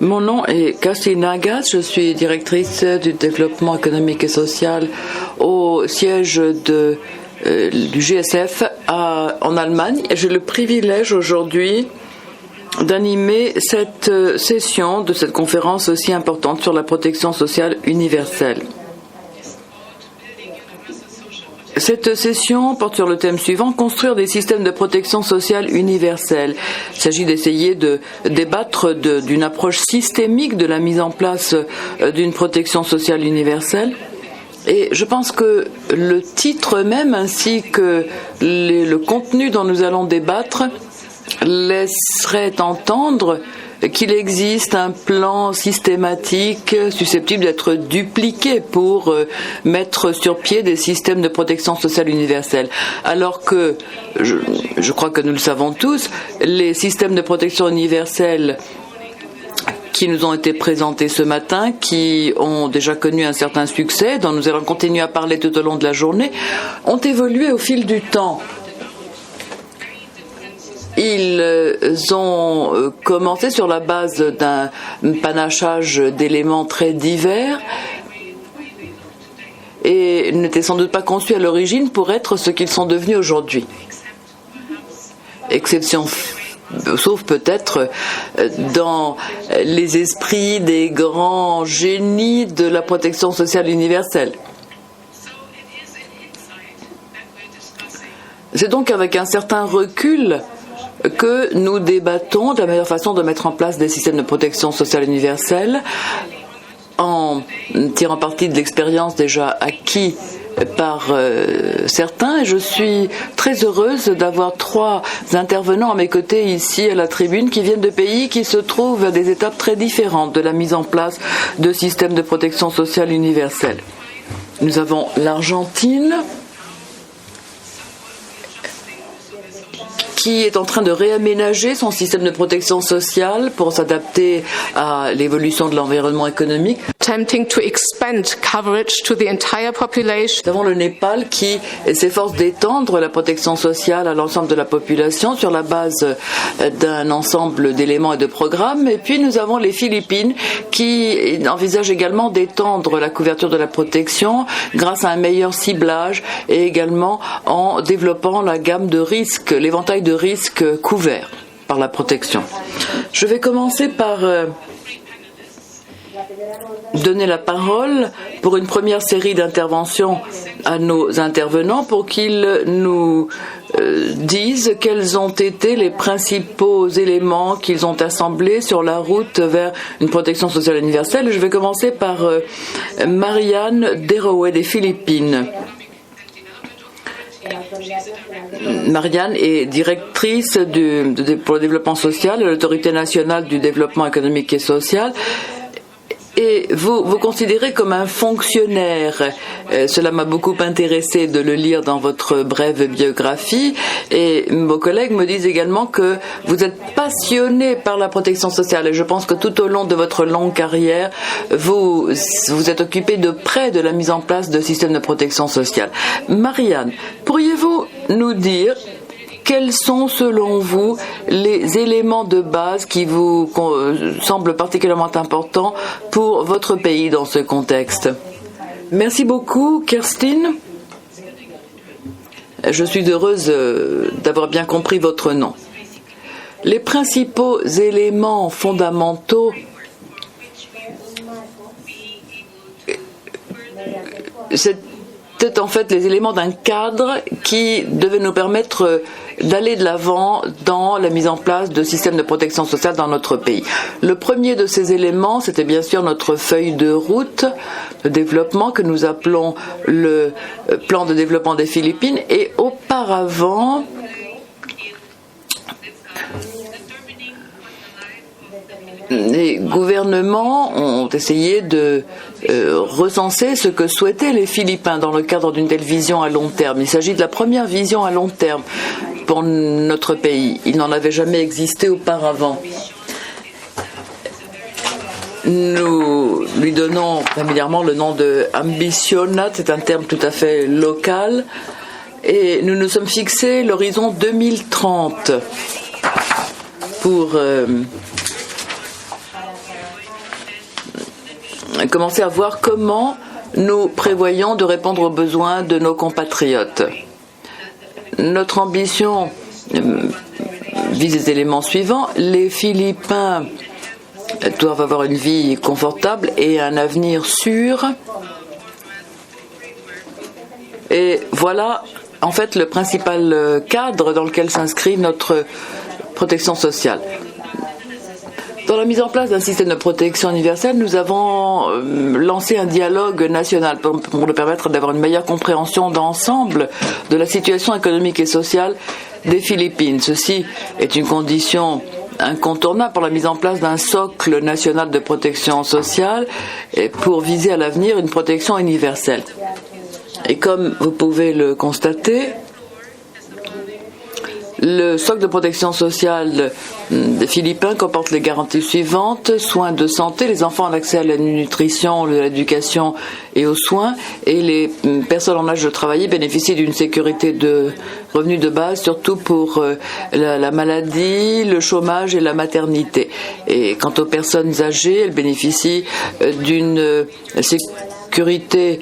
Mon nom est Kerstin Nagas, je suis directrice du développement économique et social au siège du GSF en Allemagne. J'ai le privilège aujourd'hui d'animer cette session de cette conférence aussi importante sur la protection sociale universelle. Cette session porte sur le thème suivant, construire des systèmes de protection sociale universelle. Il s'agit d'essayer de débattre d'une approche systémique de la mise en place d'une protection sociale universelle. Et je pense que le titre même ainsi que le contenu dont nous allons débattre laisserait entendre qu'il existe un plan systématique susceptible d'être dupliqué pour mettre sur pied des systèmes de protection sociale universelle. Alors que, je crois que nous le savons tous, les systèmes de protection universelle qui nous ont été présentés ce matin, qui ont déjà connu un certain succès, dont nous allons continuer à parler tout au long de la journée, ont évolué au fil du temps. Ils ont commencé sur la base d'un panachage d'éléments très divers et n'étaient sans doute pas conçus à l'origine pour être ce qu'ils sont devenus aujourd'hui. Exception sauf peut-être dans les esprits des grands génies de la protection sociale universelle. C'est donc avec un certain recul que nous débattons de la meilleure façon de mettre en place des systèmes de protection sociale universelle en tirant parti de l'expérience déjà acquise par certains. Et je suis très heureuse d'avoir 3 intervenants à mes côtés ici à la tribune qui viennent de pays qui se trouvent à des étapes très différentes de la mise en place de systèmes de protection sociale universelle. Nous avons l'Argentine, qui est en train de réaménager son système de protection sociale pour s'adapter à l'évolution de l'environnement économique. Nous avons le Népal qui s'efforce d'étendre la protection sociale à l'ensemble de la population sur la base d'un ensemble d'éléments et de programmes. Et puis nous avons les Philippines qui envisagent également d'étendre la couverture de la protection grâce à un meilleur ciblage et également en développant la gamme de risques, l'éventail de risques couverts par la protection. Je vais commencer par donner la parole pour une première série d'interventions à nos intervenants pour qu'ils nous disent quels ont été les principaux éléments qu'ils ont assemblés sur la route vers une protection sociale universelle. Je vais commencer par Marianne Derowe des Philippines. Marianne est directrice pour le développement social de l'Autorité nationale du développement économique et social. Et vous considérez comme un fonctionnaire. Cela m'a beaucoup intéressé de le lire dans votre brève biographie. Et vos collègues me disent également que vous êtes passionné par la protection sociale. Et je pense que tout au long de votre longue carrière, vous êtes occupé de près de la mise en place de systèmes de protection sociale. Marianne, pourriez-vous nous dire quels sont, selon vous, les éléments de base qui vous semblent particulièrement importants pour votre pays dans ce contexte? Merci beaucoup, Kerstin. Je suis heureuse d'avoir bien compris votre nom. Les principaux éléments fondamentaux c'était en fait les éléments d'un cadre qui devait nous permettre d'aller de l'avant dans la mise en place de systèmes de protection sociale dans notre pays. Le premier de ces éléments, c'était bien sûr notre feuille de route de développement que nous appelons le plan de développement des Philippines. Et auparavant, les gouvernements ont essayé de recenser ce que souhaitaient les Philippins dans le cadre d'une telle vision à long terme. Il s'agit de la première vision à long terme pour notre pays. Il n'en avait jamais existé auparavant. Nous lui donnons familièrement le nom de Ambitiona, c'est un terme tout à fait local, et nous nous sommes fixés l'horizon 2030 pour commencer à voir comment nous prévoyons de répondre aux besoins de nos compatriotes. Notre ambition vise les éléments suivants. Les Philippins doivent avoir une vie confortable et un avenir sûr. Et voilà, en fait, le principal cadre dans lequel s'inscrit notre protection sociale. Dans la mise en place d'un système de protection universelle, nous avons lancé un dialogue national pour nous permettre d'avoir une meilleure compréhension d'ensemble de la situation économique et sociale des Philippines. Ceci est une condition incontournable pour la mise en place d'un socle national de protection sociale et pour viser à l'avenir une protection universelle. Et comme vous pouvez le constater, le socle de protection sociale des Philippins comporte les garanties suivantes: soins de santé, les enfants ont accès à la nutrition, à l'éducation et aux soins, et les personnes en âge de travailler bénéficient d'une sécurité de revenus de base, surtout pour la maladie, le chômage et la maternité. Et quant aux personnes âgées, elles bénéficient d'une sécurité,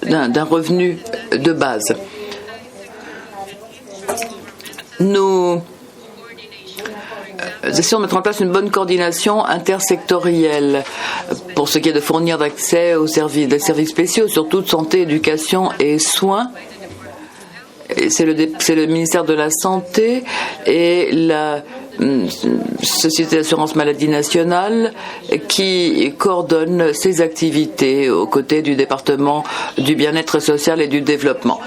d'un revenu de base. Nous essayons de mettre en place une bonne coordination intersectorielle pour ce qui est de fournir d'accès aux services, des services spéciaux, surtout de santé, éducation et soins. C'est le ministère de la Santé et la Société d'assurance maladie nationale qui coordonne ces activités aux côtés du département du bien-être social et du développement.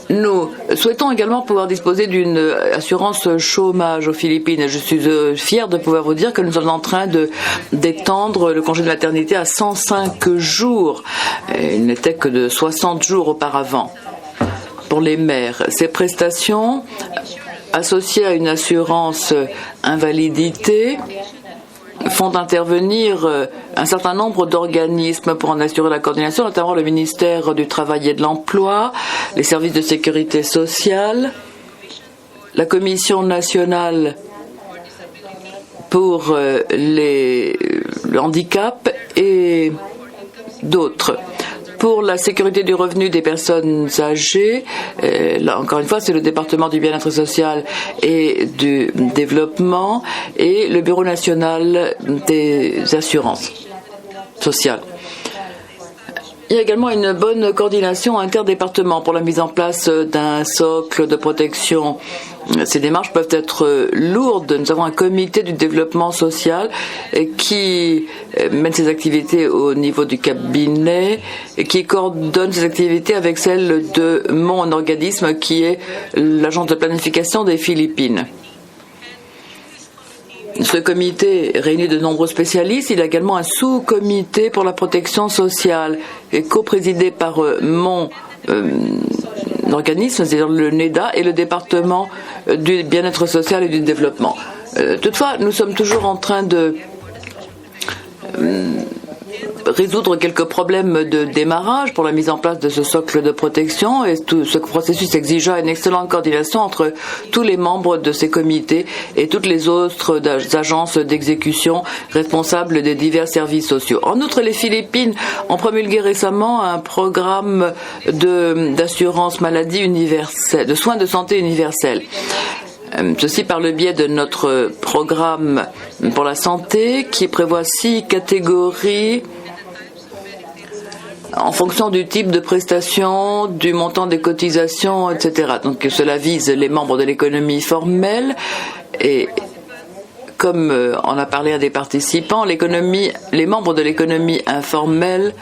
Nous souhaitons également pouvoir disposer d'une assurance chômage aux Philippines. Et je suis fière de pouvoir vous dire que nous sommes en train d'étendre le congé de maternité à 105 jours. Il n'était que de 60 jours auparavant pour les mères. Ces prestations associées à une assurance invalidité font intervenir un certain nombre d'organismes pour en assurer la coordination, notamment le ministère du Travail et de l'Emploi, les services de sécurité sociale, la Commission nationale pour le handicap et d'autres. Pour la sécurité du revenu des personnes âgées, là encore une fois, c'est le département du bien-être social et du développement et le Bureau national des assurances sociales. Il y a également une bonne coordination interdépartement pour la mise en place d'un socle de protection. Ces démarches peuvent être lourdes. Nous avons un comité du développement social qui mène ses activités au niveau du cabinet et qui coordonne ses activités avec celles de mon organisme qui est l'agence de planification des Philippines. Ce comité réunit de nombreux spécialistes. Il y a également un sous-comité pour la protection sociale, coprésidé par mon organisme, c'est-à-dire le NEDA, et le département du bien-être social et du développement. Toutefois, nous sommes toujours en train de résoudre quelques problèmes de démarrage pour la mise en place de ce socle de protection, et tout ce processus exigea une excellente coordination entre tous les membres de ces comités et toutes les autres agences d'exécution responsables des divers services sociaux. En outre, les Philippines ont promulgué récemment un programme d'assurance maladie universelle, de soins de santé universels. Ceci par le biais de notre programme pour la santé qui prévoit 6 catégories en fonction du type de prestation, du montant des cotisations, etc. Donc cela vise les membres de l'économie formelle et comme on a parlé à des participants, les membres de l'économie informelle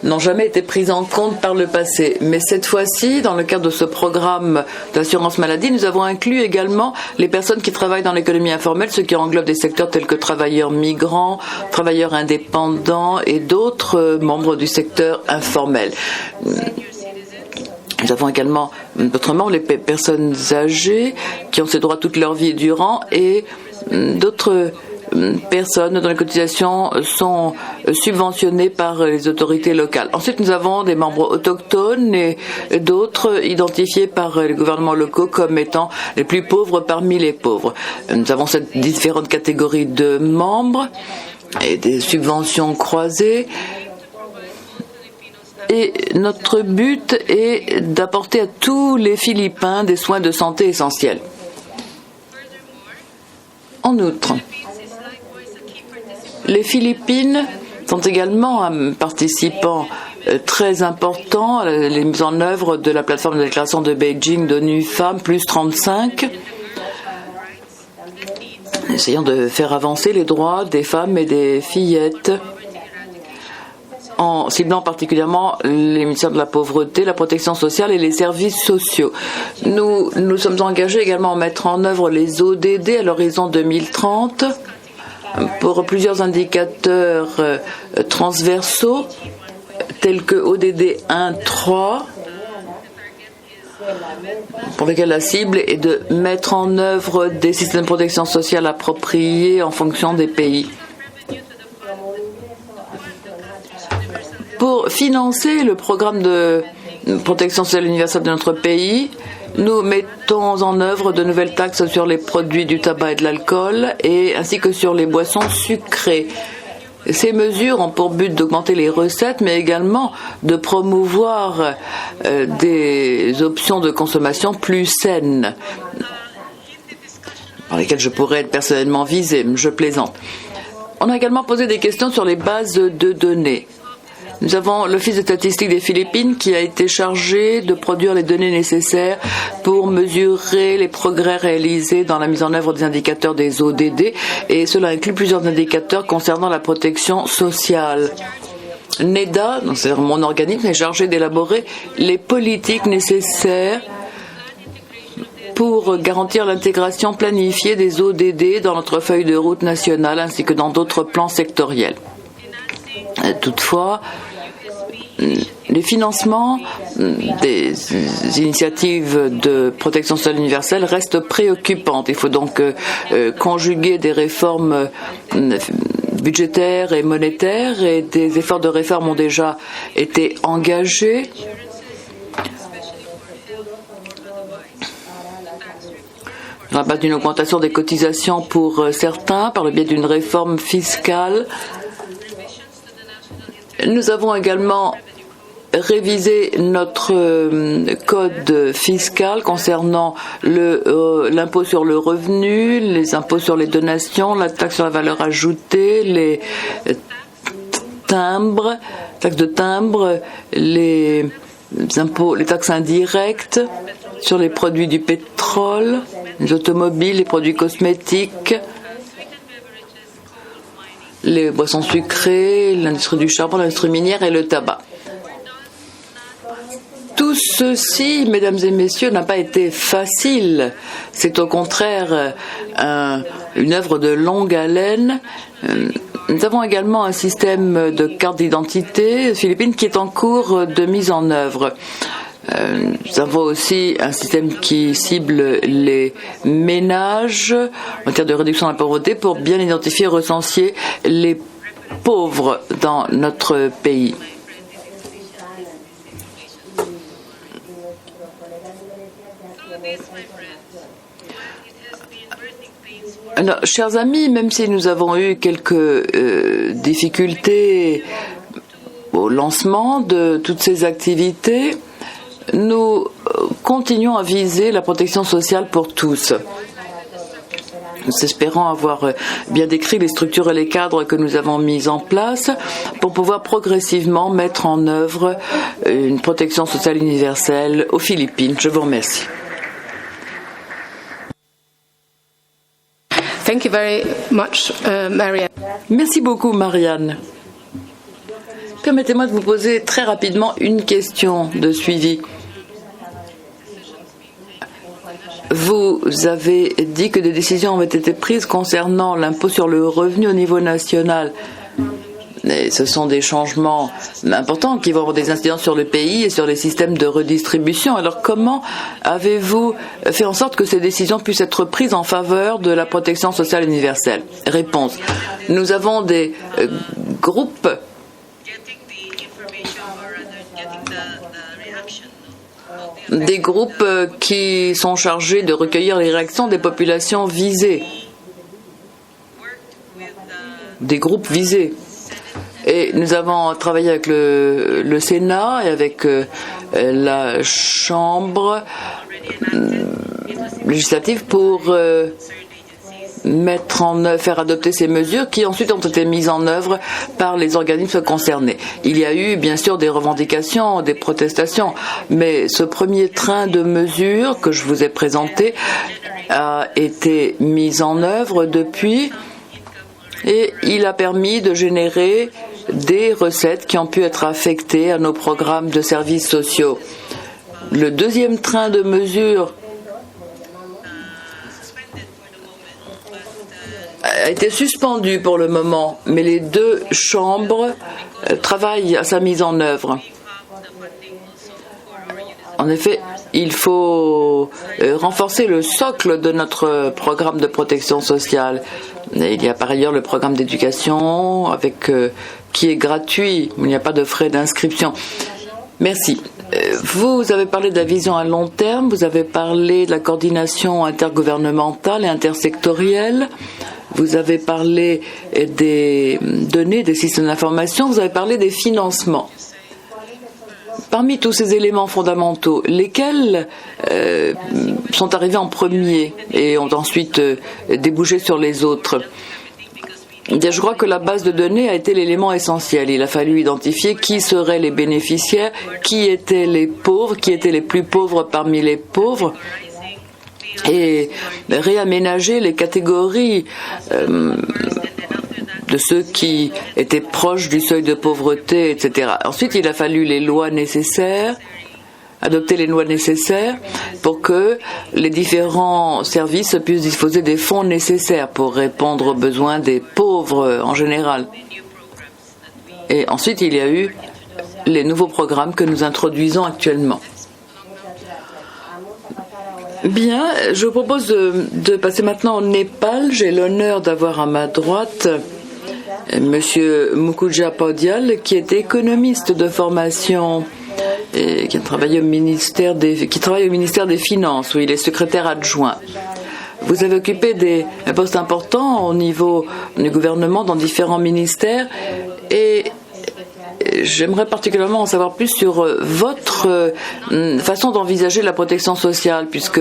n'ont jamais été prises en compte par le passé. Mais cette fois-ci, dans le cadre de ce programme d'assurance maladie, nous avons inclus également les personnes qui travaillent dans l'économie informelle, ce qui englobe des secteurs tels que travailleurs migrants, travailleurs indépendants et d'autres membres du secteur informel. Nous avons également d'autres membres, les personnes âgées qui ont ces droits toute leur vie durant et d'autres personnes dont les cotisations sont subventionnées par les autorités locales. Ensuite, nous avons des membres autochtones et d'autres identifiés par les gouvernements locaux comme étant les plus pauvres parmi les pauvres. Nous avons ces différentes catégories de membres et des subventions croisées. Et notre but est d'apporter à tous les Philippins des soins de santé essentiels. En outre, les Philippines sont également un participant très important à la mise en œuvre de la plateforme de déclaration de Beijing d'ONU Femmes plus 35, essayant de faire avancer les droits des femmes et des fillettes, en ciblant particulièrement les ministères de la pauvreté, la protection sociale et les services sociaux. Nous sommes engagés également à mettre en œuvre les ODD à l'horizon 2030 pour plusieurs indicateurs transversaux tels que ODD 1.3, pour lesquels la cible est de mettre en œuvre des systèmes de protection sociale appropriés en fonction des pays. Pour financer le programme de protection sociale universelle de notre pays, nous mettons en œuvre de nouvelles taxes sur les produits du tabac et de l'alcool, ainsi que sur les boissons sucrées. Ces mesures ont pour but d'augmenter les recettes, mais également de promouvoir des options de consommation plus saines, par lesquelles je pourrais être personnellement visée, je plaisante. On a également posé des questions sur les bases de données. Nous avons l'Office de statistique des Philippines qui a été chargé de produire les données nécessaires pour mesurer les progrès réalisés dans la mise en œuvre des indicateurs des ODD, et cela inclut plusieurs indicateurs concernant la protection sociale. NEDA, c'est mon organisme, est chargé d'élaborer les politiques nécessaires pour garantir l'intégration planifiée des ODD dans notre feuille de route nationale ainsi que dans d'autres plans sectoriels. Toutefois, les financements des initiatives de protection sociale universelle restent préoccupantes. Il faut donc conjuguer des réformes budgétaires et monétaires, et des efforts de réforme ont déjà été engagés. Dans la base d'une augmentation des cotisations pour certains, par le biais d'une réforme fiscale. Nous avons également révisé notre code fiscal concernant l'impôt sur le revenu, les impôts sur les donations, la taxe sur la valeur ajoutée, les timbres, taxes de timbre, les impôts, les taxes indirectes sur les produits du pétrole, les automobiles, les produits cosmétiques, les boissons sucrées, l'industrie du charbon, l'industrie minière et le tabac. Tout ceci, mesdames et messieurs, n'a pas été facile. C'est au contraire une œuvre de longue haleine. Nous avons également un système de carte d'identité Philippines qui est en cours de mise en œuvre. Nous avons aussi un système qui cible les ménages en matière de réduction de la pauvreté pour bien identifier et recenser les pauvres dans notre pays. Alors, chers amis, même si nous avons eu quelques difficultés au lancement de toutes ces activités, nous continuons à viser la protection sociale pour tous. Nous espérons avoir bien décrit les structures et les cadres que nous avons mis en place pour pouvoir progressivement mettre en œuvre une protection sociale universelle aux Philippines. Je vous remercie. Thank you very much, Marianne. Merci beaucoup, Marianne. Permettez-moi de vous poser très rapidement une question de suivi. Vous avez dit que des décisions avaient été prises concernant l'impôt sur le revenu au niveau national. Et ce sont des changements importants qui vont avoir des incidences sur le pays et sur les systèmes de redistribution. Alors comment avez-vous fait en sorte que ces décisions puissent être prises en faveur de la protection sociale universelle? Réponse. Nous avons des groupes qui sont chargés de recueillir les réactions des populations visées. des groupes visés. Et nous avons travaillé avec le Sénat et avec la Chambre législative pour faire adopter ces mesures qui ensuite ont été mises en œuvre par les organismes concernés. Il y a eu bien sûr des revendications, des protestations, mais ce premier train de mesures que je vous ai présenté a été mis en œuvre depuis et il a permis de générer des recettes qui ont pu être affectées à nos programmes de services sociaux. Le deuxième train de mesures a été suspendu pour le moment, mais les deux chambres travaillent à sa mise en œuvre. En effet, il faut renforcer le socle de notre programme de protection sociale. Il y a par ailleurs le programme d'éducation qui est gratuit, il n'y a pas de frais d'inscription. Merci. Vous avez parlé de la vision à long terme, vous avez parlé de la coordination intergouvernementale et intersectorielle. Vous avez parlé des données, des systèmes d'information, vous avez parlé des financements. Parmi tous ces éléments fondamentaux, lesquels sont arrivés en premier et ont ensuite débouché sur les autres? Je crois que la base de données a été l'élément essentiel. Il a fallu identifier qui seraient les bénéficiaires, qui étaient les pauvres, qui étaient les plus pauvres parmi les pauvres, et réaménager les catégories de ceux qui étaient proches du seuil de pauvreté, etc. Ensuite, il a fallu adopter les lois nécessaires pour que les différents services puissent disposer des fonds nécessaires pour répondre aux besoins des pauvres en général. Et ensuite, il y a eu les nouveaux programmes que nous introduisons actuellement. Bien, je vous propose de passer maintenant au Népal. J'ai l'honneur d'avoir à ma droite Monsieur Mukhuja Paudyal, qui est économiste de formation et qui travaille au ministère des Finances, où il est secrétaire adjoint. Vous avez occupé un poste important au niveau du gouvernement dans différents ministères et j'aimerais particulièrement en savoir plus sur votre façon d'envisager la protection sociale, puisque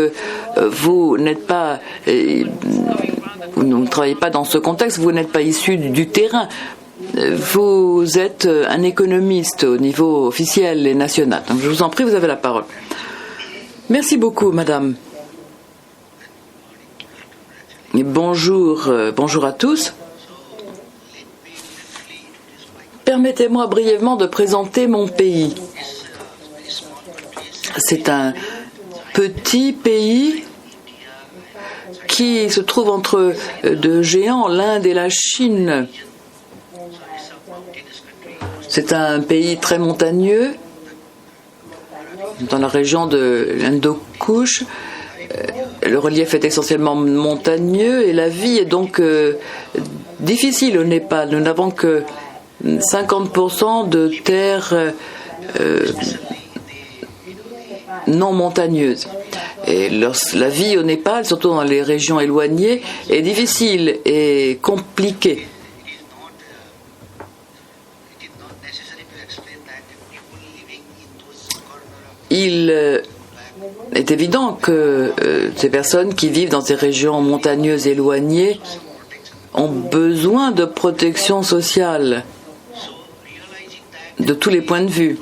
vous n'êtes pas, vous ne travaillez pas dans ce contexte, vous n'êtes pas issu du terrain. Vous êtes un économiste au niveau officiel et national. Donc je vous en prie, vous avez la parole. Merci beaucoup, madame. Et bonjour à tous. Permettez-moi brièvement de présenter mon pays. C'est un petit pays qui se trouve entre deux géants, l'Inde et la Chine. C'est un pays très montagneux, dans la région de l'Hindu-Kush. Le relief est essentiellement montagneux et la vie est donc difficile au Népal. Nous n'avons que 50% de terres non montagneuses. Et la vie au Népal, surtout dans les régions éloignées, est difficile et compliquée. Il est évident que ces personnes qui vivent dans ces régions montagneuses éloignées ont besoin de protection sociale de tous les points de vue.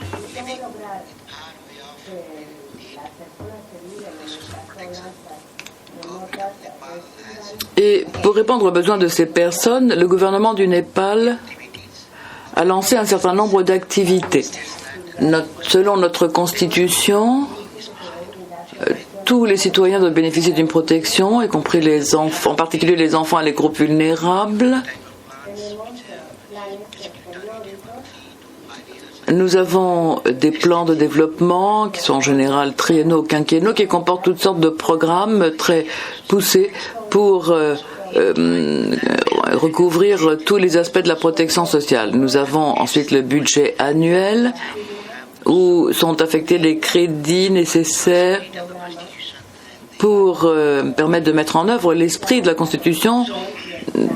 Et pour répondre aux besoins de ces personnes, le gouvernement du Népal a lancé un certain nombre d'activités. Selon notre constitution, tous les citoyens doivent bénéficier d'une protection, y compris les enfants, en particulier les enfants et les groupes vulnérables. Nous avons des plans de développement qui sont en général triennaux, quinquennaux, qui comportent toutes sortes de programmes très poussés pour recouvrir tous les aspects de la protection sociale. Nous avons ensuite le budget annuel où sont affectés les crédits nécessaires pour permettre de mettre en œuvre l'esprit de la Constitution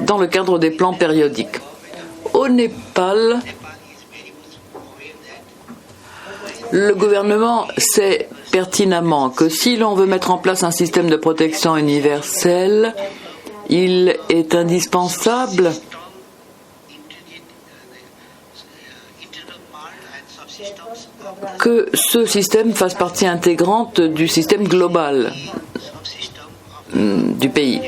dans le cadre des plans périodiques. Au Népal, le gouvernement sait pertinemment que si l'on veut mettre en place un système de protection universel, il est indispensable que ce système fasse partie intégrante du système global du pays.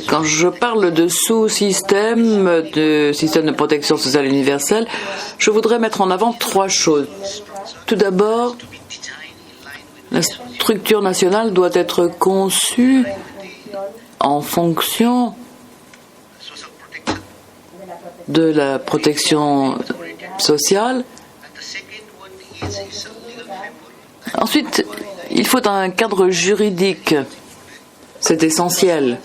Quand je parle de sous-système, de système de protection sociale universelle, je voudrais mettre en avant 3 choses. Tout d'abord, la structure nationale doit être conçue en fonction de la protection sociale. Ensuite, il faut un cadre juridique. C'est essentiel.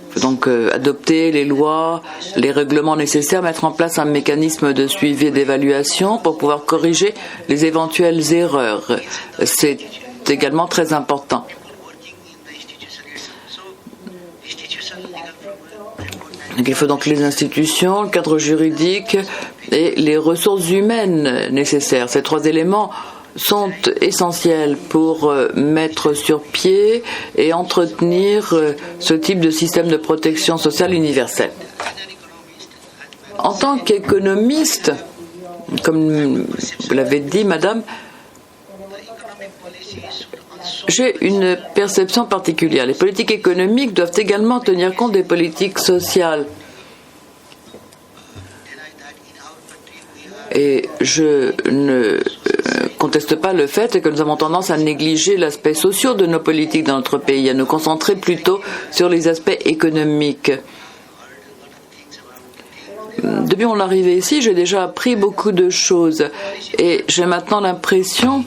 Il faut donc adopter les lois, les règlements nécessaires, mettre en place un mécanisme de suivi et d'évaluation pour pouvoir corriger les éventuelles erreurs. C'est également très important. Il faut donc les institutions, le cadre juridique et les ressources humaines nécessaires. Ces 3 éléments sont essentiels pour mettre sur pied et entretenir ce type de système de protection sociale universelle. En tant qu'économiste, comme vous l'avez dit, madame, j'ai une perception particulière. Les politiques économiques doivent également tenir compte des politiques sociales. Et je ne conteste pas le fait que nous avons tendance à négliger l'aspect social de nos politiques dans notre pays, à nous concentrer plutôt sur les aspects économiques. Depuis mon arrivée ici, j'ai déjà appris beaucoup de choses et j'ai maintenant l'impression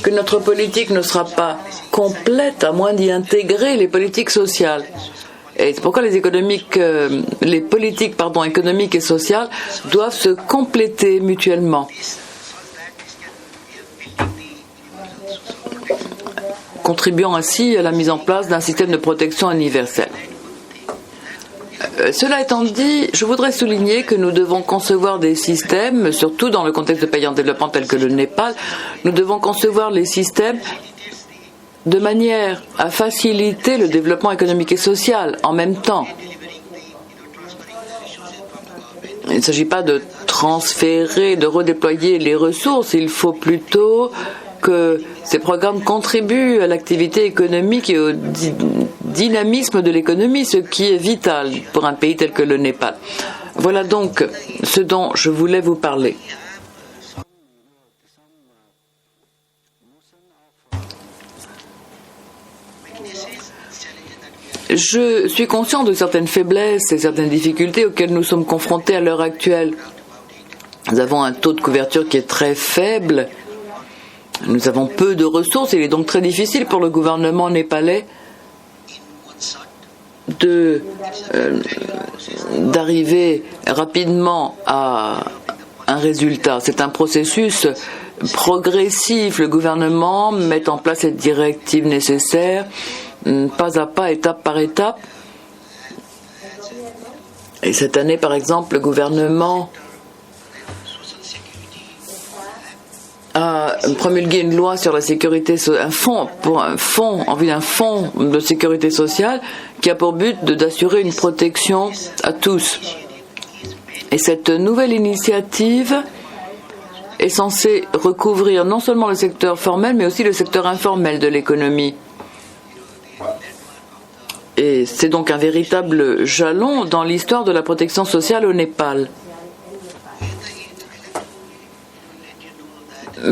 que notre politique ne sera pas complète à moins d'y intégrer les politiques sociales. Et c'est pourquoi les politiques économiques et sociales doivent se compléter mutuellement, contribuant ainsi à la mise en place d'un système de protection universel. Cela étant dit, je voudrais souligner que nous devons concevoir des systèmes, surtout dans le contexte de pays en développement tel que le Népal, nous devons concevoir les systèmes de manière à faciliter le développement économique et social en même temps. Il ne s'agit pas de transférer, de redéployer les ressources, il faut plutôt que ces programmes contribuent à l'activité économique et au dynamisme de l'économie, ce qui est vital pour un pays tel que le Népal. Voilà donc ce dont je voulais vous parler. Je suis conscient de certaines faiblesses et certaines difficultés auxquelles nous sommes confrontés à l'heure actuelle. Nous avons un taux de couverture qui est très faible. Nous avons peu de ressources. Il est donc très difficile pour le gouvernement népalais d'arriver rapidement à un résultat. C'est un processus progressif. Le gouvernement met en place les directives nécessaires, pas à pas, étape par étape. Et cette année, par exemple, le gouvernement a promulgué une loi sur la sécurité, un fonds de sécurité sociale qui a pour but d'assurer une protection à tous. Et cette nouvelle initiative est censée recouvrir non seulement le secteur formel, mais aussi le secteur informel de l'économie. Et c'est donc un véritable jalon dans l'histoire de la protection sociale au Népal.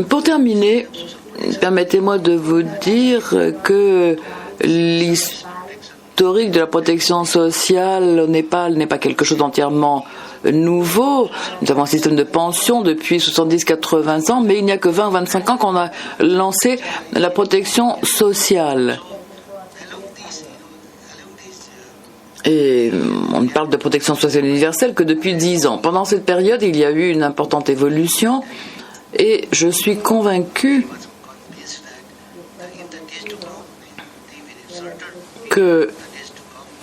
Pour terminer, permettez-moi de vous dire que l'historique de la protection sociale au Népal n'est pas quelque chose d'entièrement nouveau. Nous avons un système de pension depuis 70-80 ans, mais il n'y a que 20-25 ans qu'on a lancé la protection sociale. Et on ne parle de protection sociale universelle que depuis 10 ans. Pendant cette période, il y a eu une importante évolution et je suis convaincu que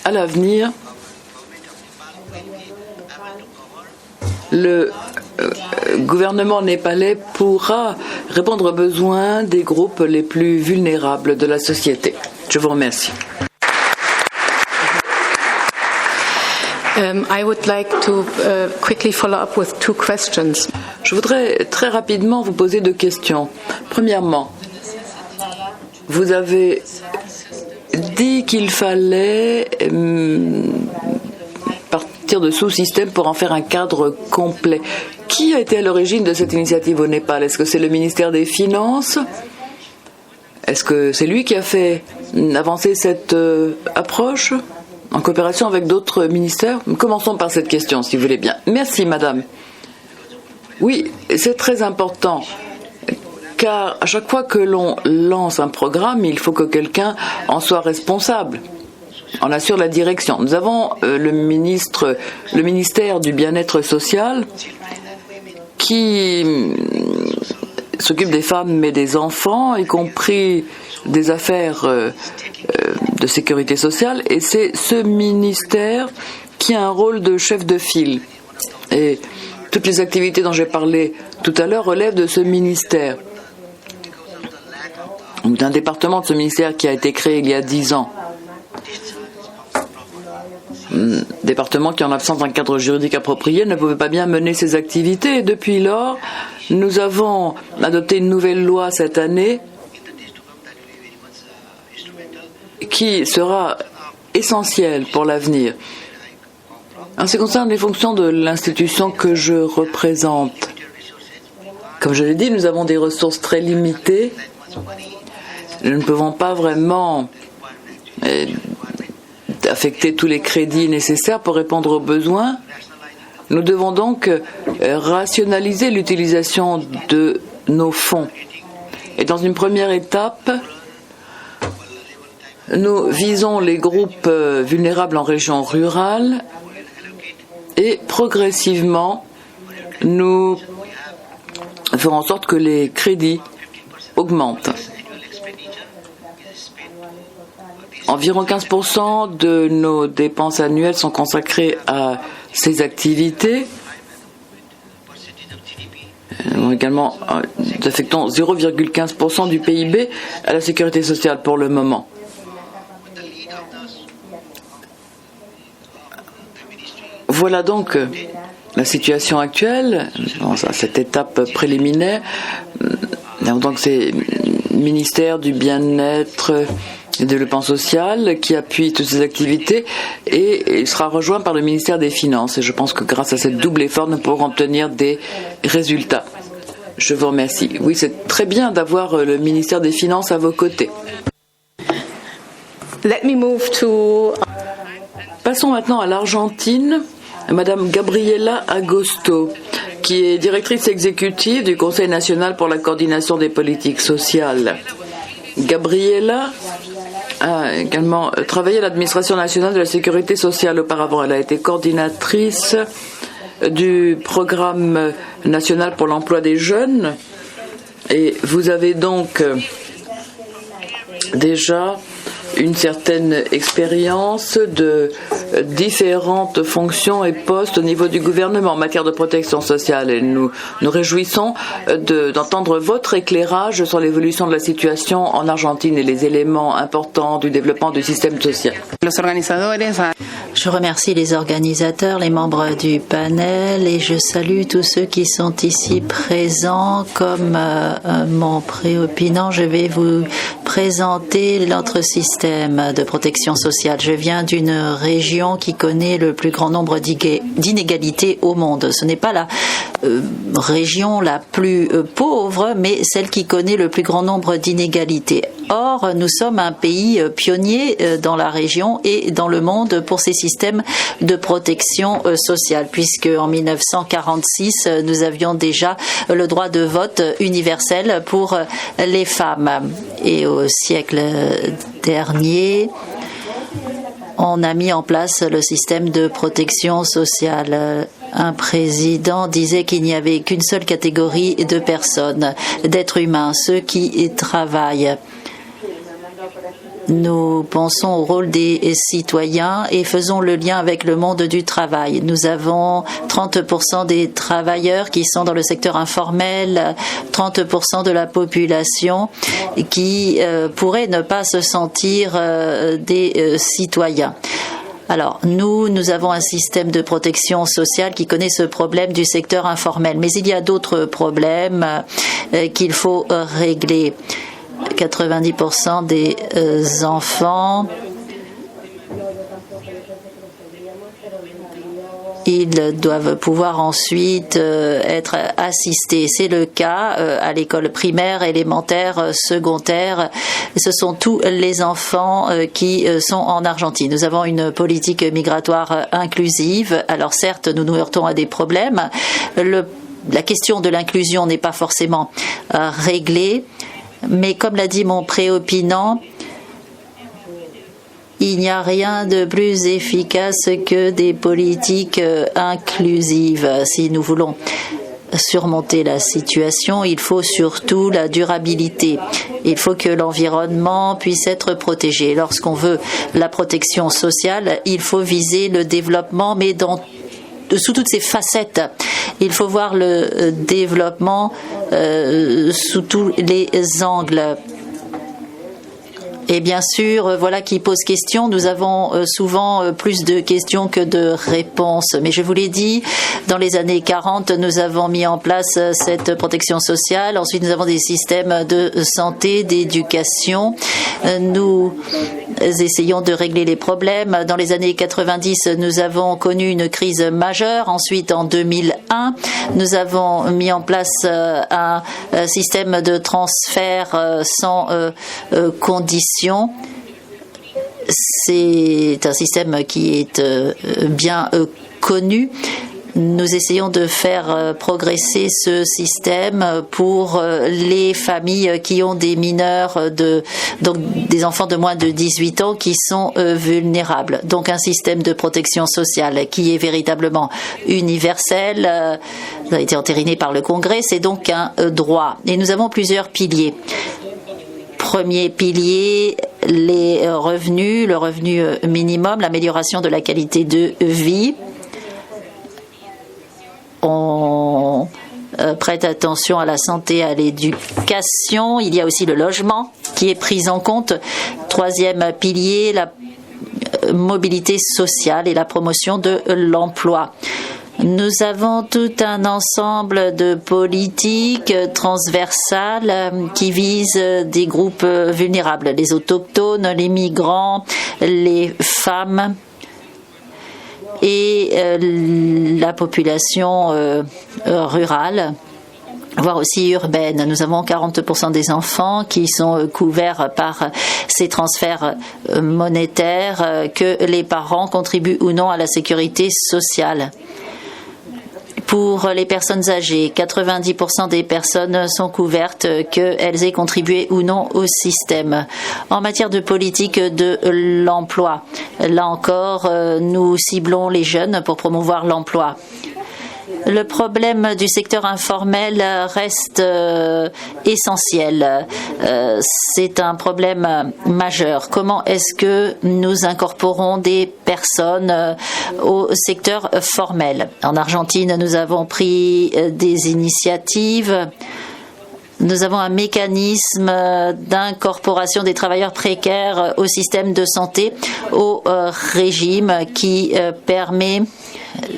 à l'avenir, le gouvernement népalais pourra répondre aux besoins des groupes les plus vulnérables de la société. Je vous remercie. I would like to quickly follow up with 2 questions. Je voudrais très rapidement vous poser 2 questions. Premièrement, vous avez dit qu'il fallait partir de sous-systèmes pour en faire un cadre complet. Qui a été à l'origine de cette initiative au Népal? Est-ce que c'est le ministère des Finances? Est-ce que c'est lui qui a fait avancer cette approche en coopération avec d'autres ministères? Commençons par cette question, si vous voulez bien. Merci, madame. Oui, c'est très important, car à chaque fois que l'on lance un programme, il faut que quelqu'un en soit responsable. On assure la direction. Nous avons le ministère du bien-être social qui s'occupe des femmes et des enfants, y compris des affaires de sécurité sociale, et c'est ce ministère qui a un rôle de chef de file. Et toutes les activités dont j'ai parlé tout à l'heure relèvent de ce ministère, ou d'un département de ce ministère qui a été créé il y a 10 ans. Département qui, en l'absence d'un cadre juridique approprié, ne pouvait pas bien mener ses activités. Et depuis lors, nous avons adopté une nouvelle loi cette année qui sera essentielle pour l'avenir. En ce qui concerne les fonctions de l'institution que je représente, comme je l'ai dit, nous avons des ressources très limitées. Nous ne pouvons pas vraiment affecter tous les crédits nécessaires pour répondre aux besoins. Nous devons donc rationaliser l'utilisation de nos fonds. Et dans une première étape, nous visons les groupes vulnérables en région rurale et progressivement, nous ferons en sorte que les crédits augmentent. Environ 15% de nos dépenses annuelles sont consacrées à ces activités. Nous également affectons 0,15% du PIB à la sécurité sociale pour le moment. Voilà donc la situation actuelle, à cette étape préliminaire. Donc c'est le ministère du bien-être et du développement social qui appuie toutes ces activités et il sera rejoint par le ministère des Finances. Et je pense que grâce à ce double effort, nous pourrons obtenir des résultats. Je vous remercie. Oui, c'est très bien d'avoir le ministère des Finances à vos côtés. Let me move to... Passons maintenant à l'Argentine. Madame Gabriela Agosto, qui est directrice exécutive du Conseil national pour la coordination des politiques sociales. Gabriela a également travaillé à l'administration nationale de la sécurité sociale auparavant. Elle a été coordinatrice du programme national pour l'emploi des jeunes. Et vous avez donc déjà une certaine expérience de différentes fonctions et postes au niveau du gouvernement en matière de protection sociale. Et nous nous réjouissons d'entendre votre éclairage sur l'évolution de la situation en Argentine et les éléments importants du développement du système social. Je remercie les organisateurs, les membres du panel et je salue tous ceux qui sont ici présents. Comme mon préopinant, je vais vous présenter notre système de protection sociale. Je viens d'une région qui connaît le plus grand nombre d'inégalités au monde. Ce n'est pas la région la plus pauvre, mais celle qui connaît le plus grand nombre d'inégalités. Or, nous sommes un pays pionnier dans la région et dans le monde pour ces systèmes de protection sociale, puisque en 1946, nous avions déjà le droit de vote universel pour les femmes. Et au siècle dernier, on a mis en place le système de protection sociale. Un président disait qu'il n'y avait qu'une seule catégorie de personnes, d'êtres humains, ceux qui travaillent. Nous pensons au rôle des citoyens et faisons le lien avec le monde du travail. Nous avons 30% des travailleurs qui sont dans le secteur informel, 30% de la population qui pourraient ne pas se sentir des citoyens. Alors, nous avons un système de protection sociale qui connaît ce problème du secteur informel. Mais il y a d'autres problèmes qu'il faut régler. 90% des enfants, ils doivent pouvoir ensuite être assistés. C'est le cas à l'école primaire, élémentaire, secondaire. Ce sont tous les enfants qui sont en Argentine. Nous avons une politique migratoire inclusive. Alors certes, nous nous heurtons à des problèmes. La question de l'inclusion n'est pas forcément réglée. Mais comme l'a dit mon préopinant, il n'y a rien de plus efficace que des politiques inclusives. Si nous voulons surmonter la situation, il faut surtout la durabilité. Il faut que l'environnement puisse être protégé. Lorsqu'on veut la protection sociale, il faut viser le développement, mais sous toutes ses facettes. Il faut voir le développement sous tous les angles. Et bien sûr, voilà qui pose question. Nous avons souvent plus de questions que de réponses. Mais je vous l'ai dit, dans les années 40, nous avons mis en place cette protection sociale. Ensuite, nous avons des systèmes de santé, d'éducation. Nous essayons de régler les problèmes. Dans les années 90, nous avons connu une crise majeure. Ensuite, en 2001, nous avons mis en place un système de transfert sans conditions. C'est un système qui est bien connu. Nous essayons de faire progresser ce système pour les familles qui ont des mineurs, donc des enfants de moins de 18 ans qui sont vulnérables. Donc un système de protection sociale qui est véritablement universel, ça a été entériné par le Congrès, c'est donc un droit. Et nous avons plusieurs piliers. Premier pilier, les revenus, le revenu minimum, l'amélioration de la qualité de vie. On prête attention à la santé, à l'éducation. Il y a aussi le logement qui est pris en compte. Troisième pilier, la mobilité sociale et la promotion de l'emploi. Nous avons tout un ensemble de politiques transversales qui visent des groupes vulnérables, les autochtones, les migrants, les femmes et la population rurale, voire aussi urbaine. Nous avons 40% des enfants qui sont couverts par ces transferts monétaires, que les parents contribuent ou non à la sécurité sociale. Pour les personnes âgées, 90% des personnes sont couvertes, qu'elles aient contribué ou non au système. En matière de politique de l'emploi, là encore, nous ciblons les jeunes pour promouvoir l'emploi. Le problème du secteur informel reste essentiel. C'est un problème majeur. Comment est-ce que nous incorporons des personnes au secteur formel? En Argentine, nous avons pris des initiatives. Nous avons un mécanisme d'incorporation des travailleurs précaires au système de santé, au régime qui permet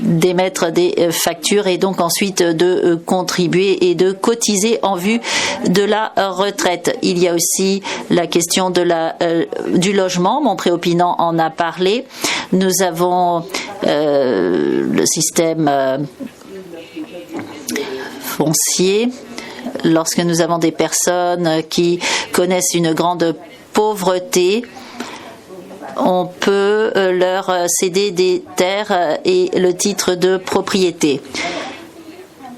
d'émettre des factures et donc ensuite de contribuer et de cotiser en vue de la retraite. Il y a aussi la question du logement. Mon préopinant en a parlé. Nous avons le système foncier. Lorsque nous avons des personnes qui connaissent une grande pauvreté, on peut leur céder des terres et le titre de propriété.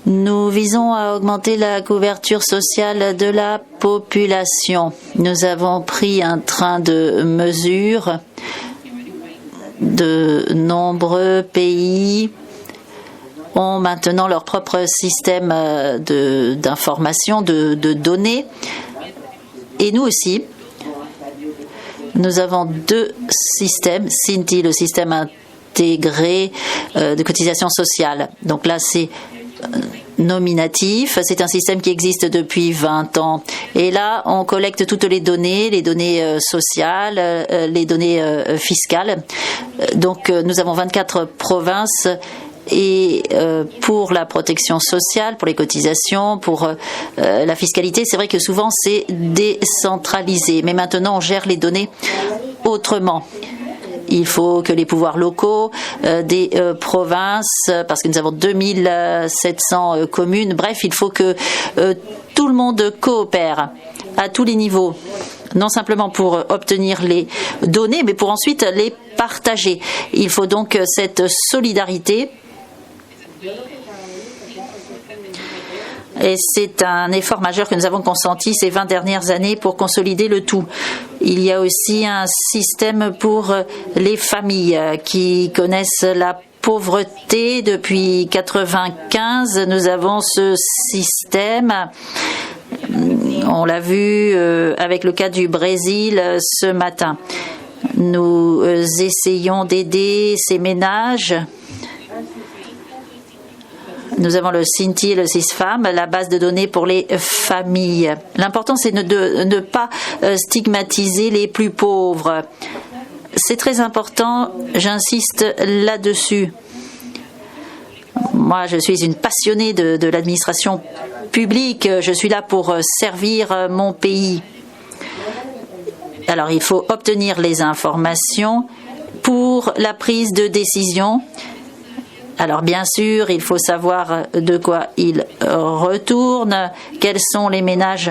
Nous visons à augmenter la couverture sociale de la population. Nous avons pris un train de mesures. De nombreux pays ont maintenant leur propre système d'information, de données. Et nous aussi, Nous avons deux systèmes. Cinti, le système intégré de cotisation sociale. Donc là, c'est nominatif. C'est un système qui existe depuis 20 ans. Et là, on collecte toutes les données sociales, les données fiscales. Donc, nous avons 24 provinces. Et pour la protection sociale, pour les cotisations, pour la fiscalité, c'est vrai que souvent c'est décentralisé. Mais maintenant, on gère les données autrement. Il faut que les pouvoirs locaux des provinces, parce que nous avons 2700 communes, bref, il faut que tout le monde coopère à tous les niveaux, non simplement pour obtenir les données, mais pour ensuite les partager. Il faut donc cette solidarité. Et c'est un effort majeur que nous avons consenti ces 20 dernières années pour consolider le tout. Il y a aussi un système pour les familles qui connaissent la pauvreté depuis 1995. Nous avons ce système. On l'a vu avec le cas du Brésil ce matin. Nous essayons d'aider ces ménages. Nous avons le Cinti et le CISFAM, la base de données pour les familles. L'important, c'est de ne pas stigmatiser les plus pauvres. C'est très important, j'insiste là-dessus. Moi, je suis une passionnée de l'administration publique. Je suis là pour servir mon pays. Alors, il faut obtenir les informations pour la prise de décision. Alors bien sûr, il faut savoir de quoi il retourne, quels sont les ménages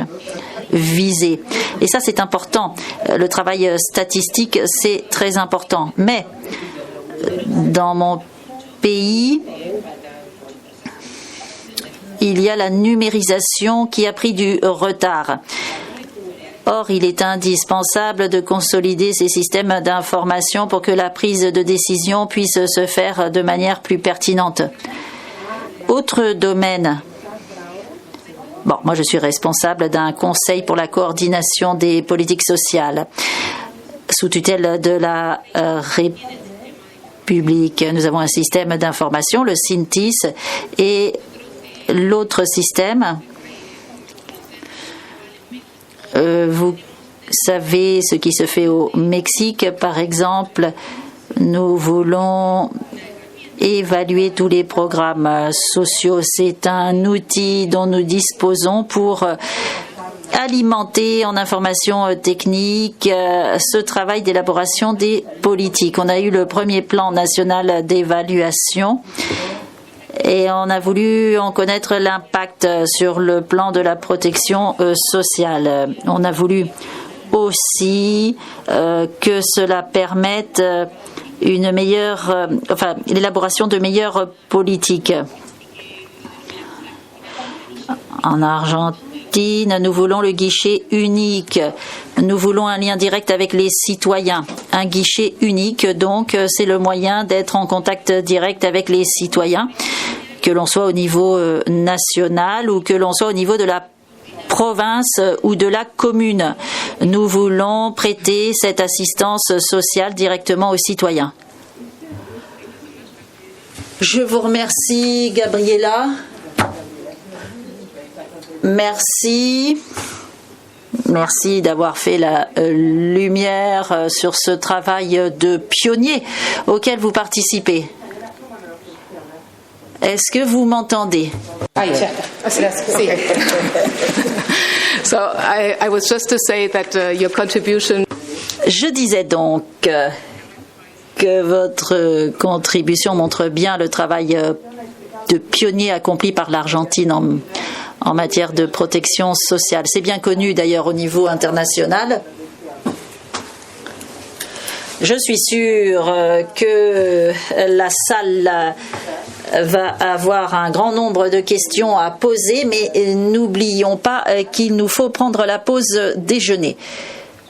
visés. Et ça, c'est important. Le travail statistique, c'est très important. Mais dans mon pays, il y a la numérisation qui a pris du retard. Or, il est indispensable de consolider ces systèmes d'information pour que la prise de décision puisse se faire de manière plus pertinente. Autre domaine. Bon, moi je suis responsable d'un conseil pour la coordination des politiques sociales sous tutelle de la République. Nous avons un système d'information, le CINTIS, et l'autre système. Vous savez ce qui se fait au Mexique, par exemple. Nous voulons évaluer tous les programmes sociaux. C'est un outil dont nous disposons pour alimenter en informations techniques ce travail d'élaboration des politiques. On a eu le premier plan national d'évaluation. Et on a voulu en connaître l'impact sur le plan de la protection sociale. On a voulu aussi que cela permette une meilleure, l'élaboration de meilleures politiques. En Argentine, nous voulons le guichet unique. Nous voulons un lien direct avec les citoyens. Un guichet unique, donc, c'est le moyen d'être en contact direct avec les citoyens, que l'on soit au niveau national ou que l'on soit au niveau de la province ou de la commune. Nous voulons prêter cette assistance sociale directement aux citoyens. Je vous remercie, Gabriela. Merci. Merci d'avoir fait la lumière sur ce travail de pionnier auquel vous participez. Est-ce que vous m'entendez? So I was just to say that your contribution. Je disais donc que votre contribution montre bien le travail de pionnier accompli par l'Argentine en matière de protection sociale. C'est bien connu d'ailleurs au niveau international. Je suis sûre que la salle va avoir un grand nombre de questions à poser, mais n'oublions pas qu'il nous faut prendre la pause déjeuner.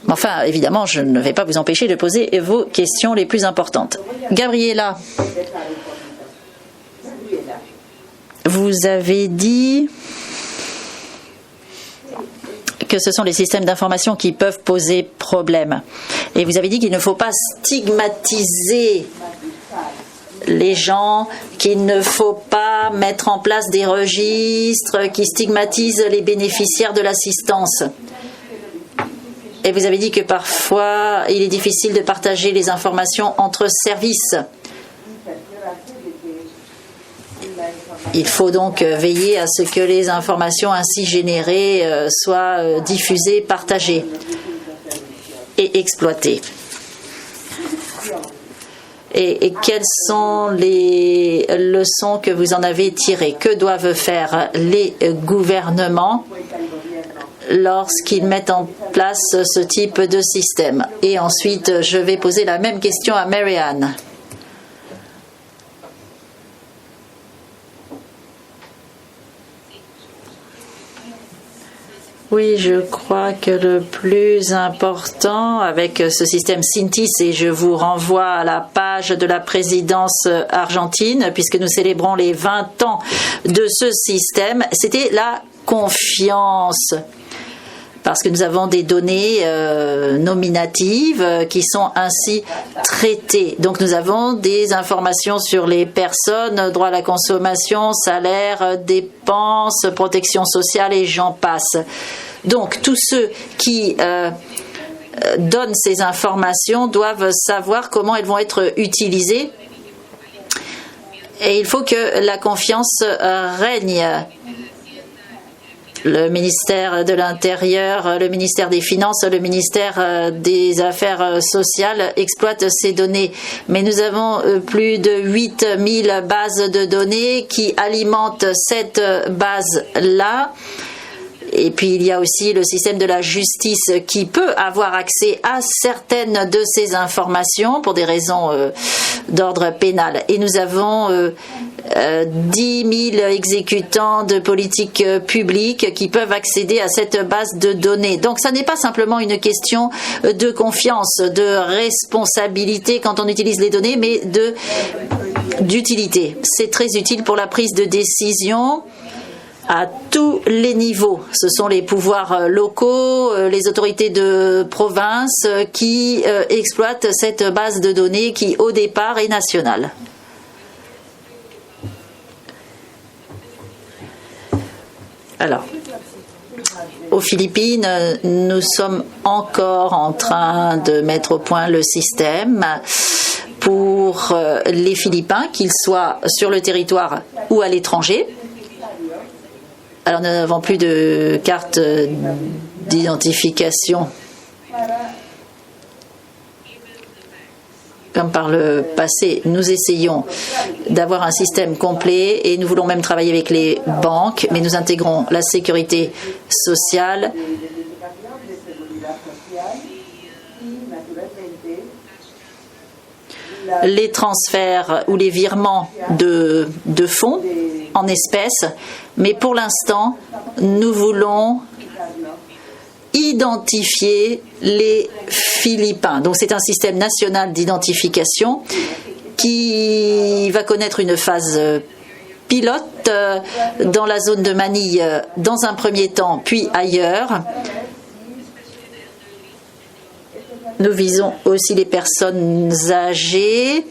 Enfin, évidemment, je ne vais pas vous empêcher de poser vos questions les plus importantes. Gabriela, vous avez dit que ce sont les systèmes d'information qui peuvent poser problème. Et vous avez dit qu'il ne faut pas stigmatiser les gens, qu'il ne faut pas mettre en place des registres qui stigmatisent les bénéficiaires de l'assistance. Et vous avez dit que parfois, il est difficile de partager les informations entre services. Il faut donc veiller à ce que les informations ainsi générées soient diffusées, partagées et exploitées. Et quelles sont les leçons que vous en avez tirées? Que doivent faire les gouvernements lorsqu'ils mettent en place ce type de système? Et ensuite, je vais poser la même question à Marianne. Oui, je crois que le plus important avec ce système Sintis, et je vous renvoie à la page de la présidence argentine, puisque nous célébrons les 20 ans de ce système, c'était la confiance. Parce que nous avons des données nominatives qui sont ainsi traitées. Donc nous avons des informations sur les personnes, droit à la consommation, salaire, dépenses, protection sociale et j'en passe. Donc tous ceux qui donnent ces informations doivent savoir comment elles vont être utilisées. Et il faut que la confiance règne. Le ministère de l'Intérieur, le ministère des Finances, le ministère des Affaires sociales exploitent ces données. Mais nous avons plus de 8000 bases de données qui alimentent cette base-là. Et puis il y a aussi le système de la justice qui peut avoir accès à certaines de ces informations pour des raisons d'ordre pénal. Et nous avons 10 000 exécutants de politique publique qui peuvent accéder à cette base de données. Donc ça n'est pas simplement une question de confiance, de responsabilité quand on utilise les données, mais d'utilité. C'est très utile pour la prise de décision à tous les niveaux. Ce sont les pouvoirs locaux, les autorités de province qui exploitent cette base de données qui, au départ, est nationale. Alors, aux Philippines, nous sommes encore en train de mettre au point le système pour les Philippins, qu'ils soient sur le territoire ou à l'étranger. Alors nous n'avons plus de carte d'identification comme par le passé. Nous essayons d'avoir un système complet et nous voulons même travailler avec les banques, mais nous intégrons la sécurité sociale, les transferts ou les virements de fonds en espèces, mais pour l'instant, nous voulons identifier les Philippins. Donc c'est un système national d'identification qui va connaître une phase pilote dans la zone de Manille dans un premier temps, puis ailleurs. Nous visons aussi les personnes âgées.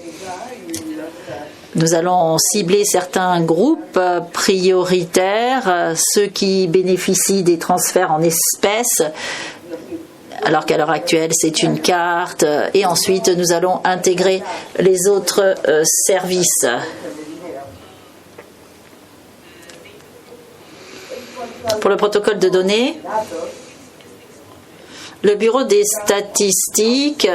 Nous allons cibler certains groupes prioritaires, ceux qui bénéficient des transferts en espèces, alors qu'à l'heure actuelle, c'est une carte. Et ensuite, nous allons intégrer les autres services. Pour le protocole de données, le Bureau des statistiques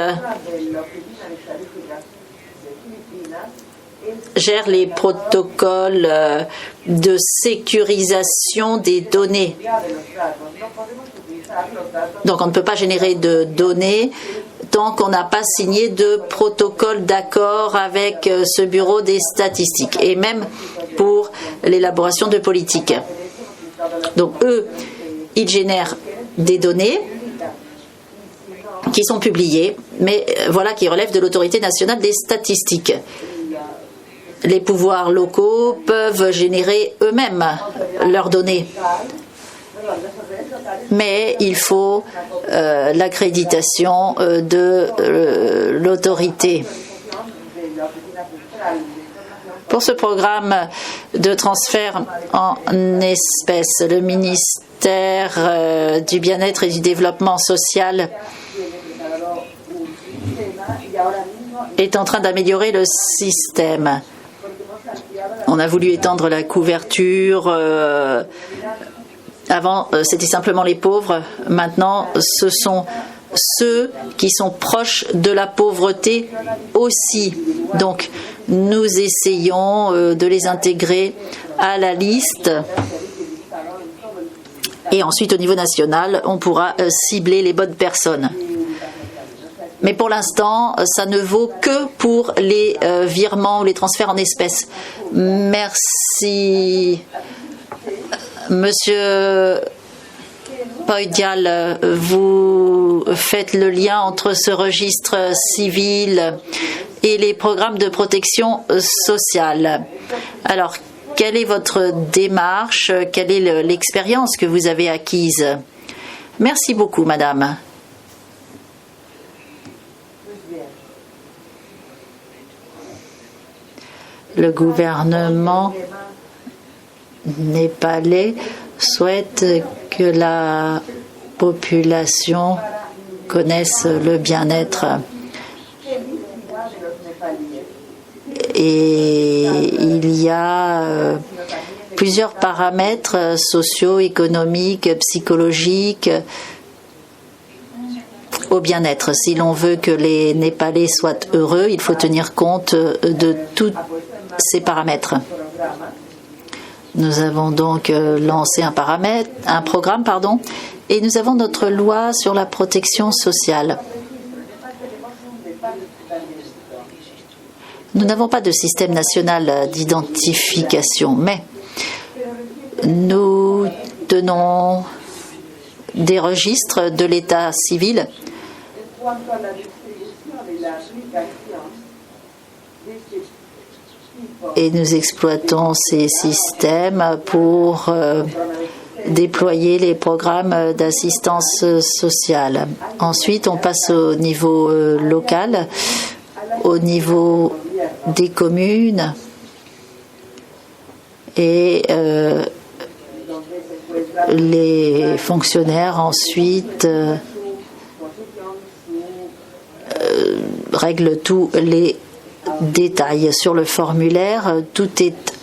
gère les protocoles de sécurisation des données. Donc on ne peut pas générer de données tant qu'on n'a pas signé de protocole d'accord avec ce Bureau des statistiques, et même pour l'élaboration de politiques. Donc eux, ils génèrent des données qui sont publiées, mais voilà, qui relèvent de l'autorité nationale des statistiques. Les pouvoirs locaux peuvent générer eux-mêmes leurs données. mais il faut l'accréditation de l'autorité. Pour ce programme de transfert en espèces, le ministère du Bien-être et du Développement social est en train d'améliorer le système. On a voulu étendre la couverture. Avant, c'était simplement les pauvres. Maintenant, ce sont ceux qui sont proches de la pauvreté aussi. Donc, nous essayons de les intégrer à la liste. Et ensuite, au niveau national, on pourra cibler les bonnes personnes. Mais pour l'instant, ça ne vaut que pour les virements ou les transferts en espèces. Merci. Monsieur Poidial, vous faites le lien entre ce registre civil et les programmes de protection sociale. Alors, quelle est votre démarche? Quelle est l'expérience que vous avez acquise? Merci beaucoup, madame. Le gouvernement népalais souhaite que la population connaisse le bien-être. Et il y a plusieurs paramètres socio-économiques, psychologiques au bien-être. Si l'on veut que les Népalais soient heureux, il faut tenir compte de tous ces paramètres. Nous avons donc lancé un programme, et nous avons notre loi sur la protection sociale. Nous n'avons pas de système national d'identification, mais nous tenons des registres de l'état civil et nous exploitons ces systèmes pour déployer les programmes d'assistance sociale. Ensuite, on passe au niveau local, au niveau des communes et les fonctionnaires ensuite règlent tous les détails. Sur le formulaire, tout est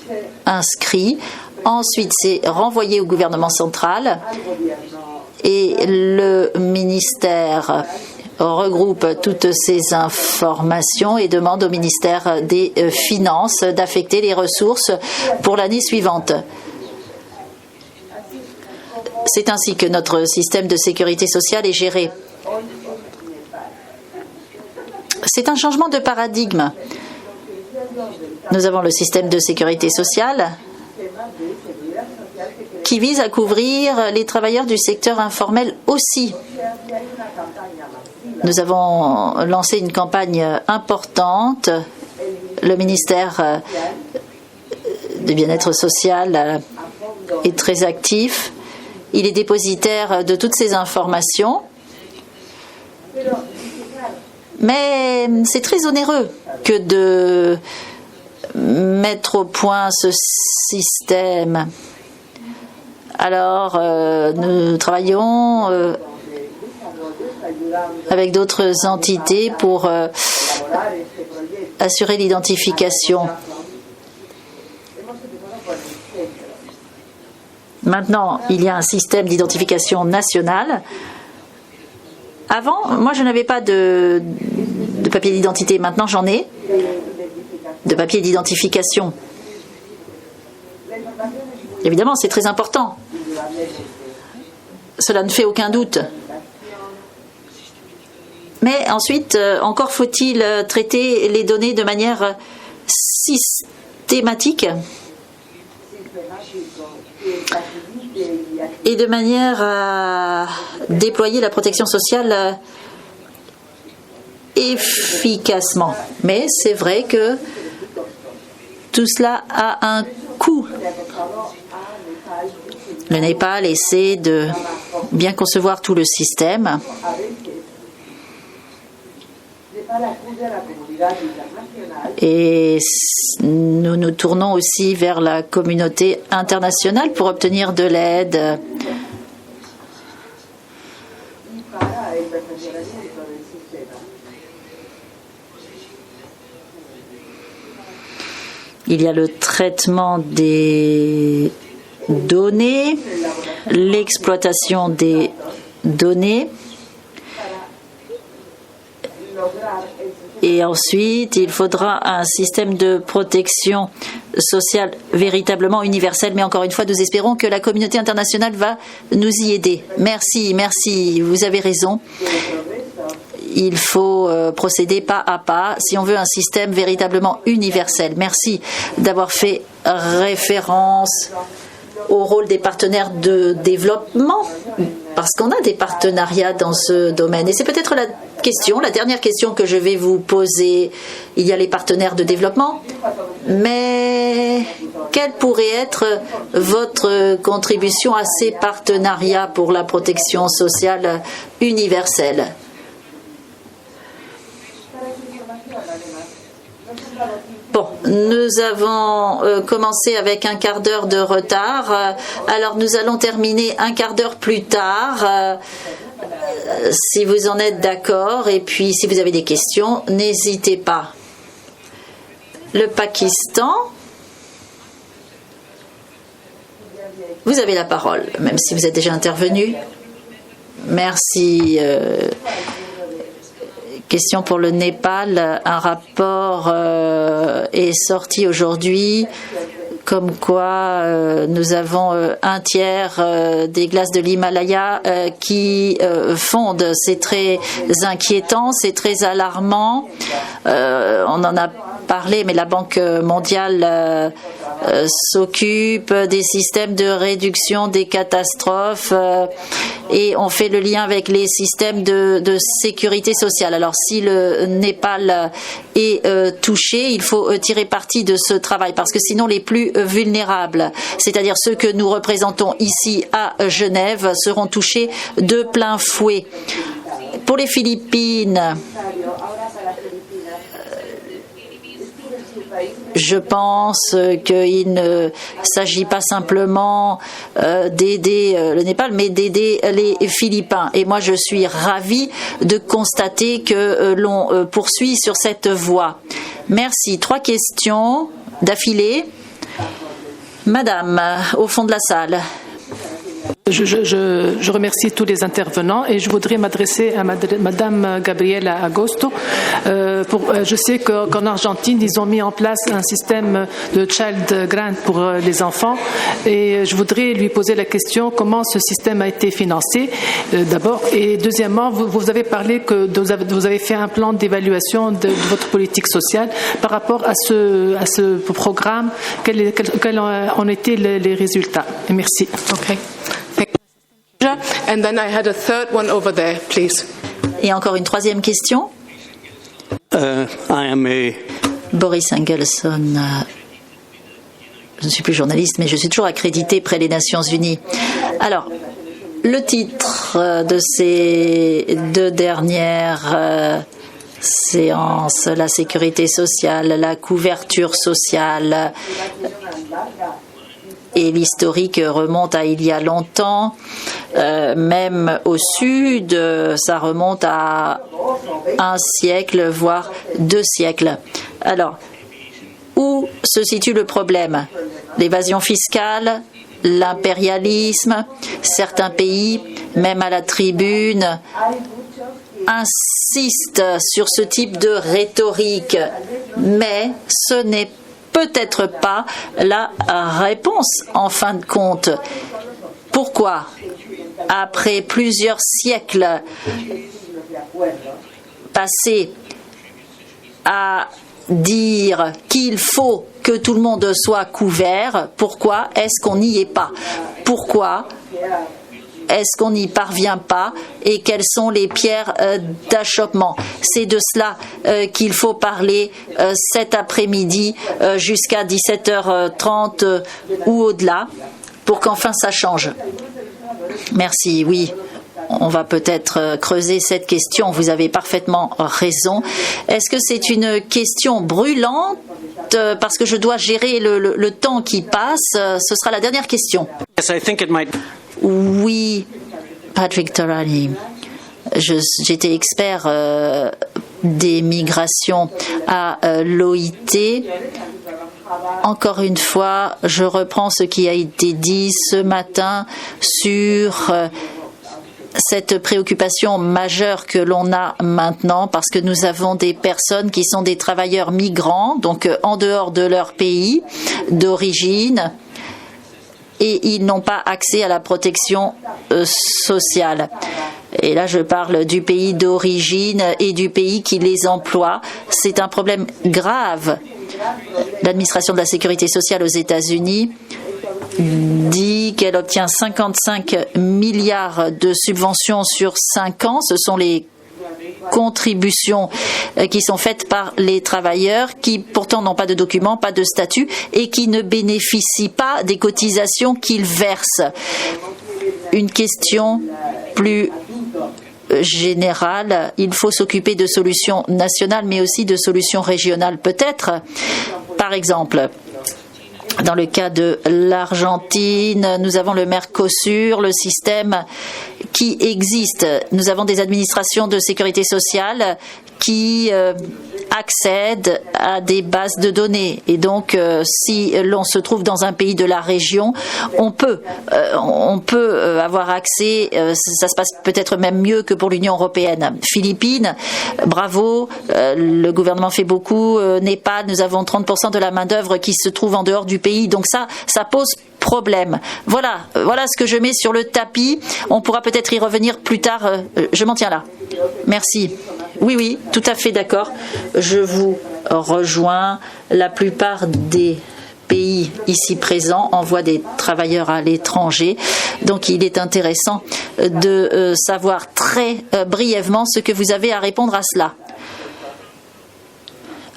inscrit. Ensuite, c'est renvoyé au gouvernement central et le ministère regroupe toutes ces informations et demande au ministère des Finances d'affecter les ressources pour l'année suivante. C'est ainsi que notre système de sécurité sociale est géré. C'est un changement de paradigme. Nous avons le système de sécurité sociale qui vise à couvrir les travailleurs du secteur informel aussi. Nous avons lancé une campagne importante. Le ministère du Bien-être social est très actif. Il est dépositaire de toutes ces informations. Mais c'est très onéreux que de mettre au point ce système. Alors, nous travaillons avec d'autres entités pour assurer l'identification. Maintenant, il y a un système d'identification national. Avant, moi, je n'avais pas de papier d'identité. Maintenant, j'en ai de papier d'identification. Évidemment, c'est très important. Cela ne fait aucun doute. Mais ensuite, encore faut-il traiter les données de manière systématique et de manière à déployer la protection sociale efficacement. Mais c'est vrai que tout cela a un coût. Le Népal essaie de bien concevoir tout le système. Et nous nous tournons aussi vers la communauté internationale pour obtenir de l'aide. Il y a le traitement des données, l'exploitation des données. Et ensuite, il faudra un système de protection sociale véritablement universel. Mais encore une fois, nous espérons que la communauté internationale va nous y aider. Merci, merci, vous avez raison. Il faut procéder pas à pas si on veut un système véritablement universel. Merci d'avoir fait référence au rôle des partenaires de développement, parce qu'on a des partenariats dans ce domaine. Et c'est peut-être la dernière question que je vais vous poser. Il y a les partenaires de développement, mais quelle pourrait être votre contribution à ces partenariats pour la protection sociale universelle ? Bon, nous avons commencé avec un quart d'heure de retard, alors nous allons terminer un quart d'heure plus tard, si vous en êtes d'accord, et puis si vous avez des questions, n'hésitez pas. Le Pakistan, vous avez la parole, même si vous êtes déjà intervenu. Merci. Question pour le Népal. Un rapport est sorti aujourd'hui comme quoi nous avons un tiers des glaces de l'Himalaya qui fondent. C'est très inquiétant, c'est très alarmant. On en a parlé, mais la Banque mondiale s'occupe des systèmes de réduction des catastrophes et on fait le lien avec les systèmes de sécurité sociale. Alors si le Népal est touché, il faut tirer parti de ce travail parce que sinon les plus vulnérables, c'est-à-dire ceux que nous représentons ici à Genève, seront touchés de plein fouet. Pour les Philippines, je pense qu'il ne s'agit pas simplement d'aider le Népal, mais d'aider les Philippins. Et moi, je suis ravie de constater que l'on poursuit sur cette voie. Merci. 3 questions d'affilée. Madame, au fond de la salle. Je remercie tous les intervenants et je voudrais m'adresser à Madame Gabriela Agosto. Je sais qu'en Argentine, ils ont mis en place un système de child grant pour les enfants et je voudrais lui poser la question comment ce système a été financé d'abord. Et deuxièmement, vous avez parlé que vous avez fait un plan d'évaluation de votre politique sociale par rapport à ce programme. Quels ont été les résultats? Et merci. Okay. And then I had a third one over there, please. Et encore une 3e question. Boris Engelson. Je ne suis plus journaliste, mais je suis toujours accrédité près des Nations Unies. Alors, le titre de ces 2 dernières séances, la sécurité sociale, la couverture sociale, et l'historique remonte à il y a longtemps, même au sud, ça remonte à 1 siècle, voire 2 siècles. Alors, où se situe le problème? L'évasion fiscale, l'impérialisme, certains pays, même à la tribune, insistent sur ce type de rhétorique, mais ce n'est peut-être pas la réponse en fin de compte. Pourquoi, après plusieurs siècles passés à dire qu'il faut que tout le monde soit couvert, pourquoi est-ce qu'on n'y est pas? Pourquoi est-ce qu'on n'y parvient pas et quelles sont les pierres d'achoppement? C'est de cela qu'il faut parler cet après-midi jusqu'à 17h30 ou au-delà pour qu'enfin ça change. Merci, oui. On va peut-être creuser cette question. Vous avez parfaitement raison. Est-ce que c'est une question brûlante? Parce que je dois gérer le temps qui passe. Ce sera la dernière question. Yes, I think it might. Oui, Patrick Tarani. J'étais expert des migrations à l'OIT. Encore une fois, je reprends ce qui a été dit ce matin sur cette préoccupation majeure que l'on a maintenant, parce que nous avons des personnes qui sont des travailleurs migrants, donc en dehors de leur pays d'origine, et ils n'ont pas accès à la protection sociale. Et là, je parle du pays d'origine et du pays qui les emploie. C'est un problème grave. L'administration de la sécurité sociale aux États-Unis dit qu'elle obtient 55 milliards de subventions sur 5 ans. Ce sont les contributions qui sont faites par les travailleurs qui pourtant n'ont pas de documents, pas de statut et qui ne bénéficient pas des cotisations qu'ils versent. Une question plus générale, il faut s'occuper de solutions nationales mais aussi de solutions régionales peut-être. Par exemple, dans le cas de l'Argentine, nous avons le Mercosur, le système qui existe. Nous avons des administrations de sécurité sociale qui accèdent à des bases de données. Et donc, si l'on se trouve dans un pays de la région, on peut avoir accès, ça se passe peut-être même mieux que pour l'Union européenne. Philippines, bravo, le gouvernement fait beaucoup. Népal, nous avons 30% de la main-d'œuvre qui se trouve en dehors du pays. Donc ça pose problème. Voilà ce que je mets sur le tapis. On pourra peut-être y revenir plus tard. Je m'en tiens là. Merci. Oui, tout à fait d'accord. Je vous rejoins. La plupart des pays ici présents envoient des travailleurs à l'étranger. Donc il est intéressant de savoir très brièvement ce que vous avez à répondre à cela.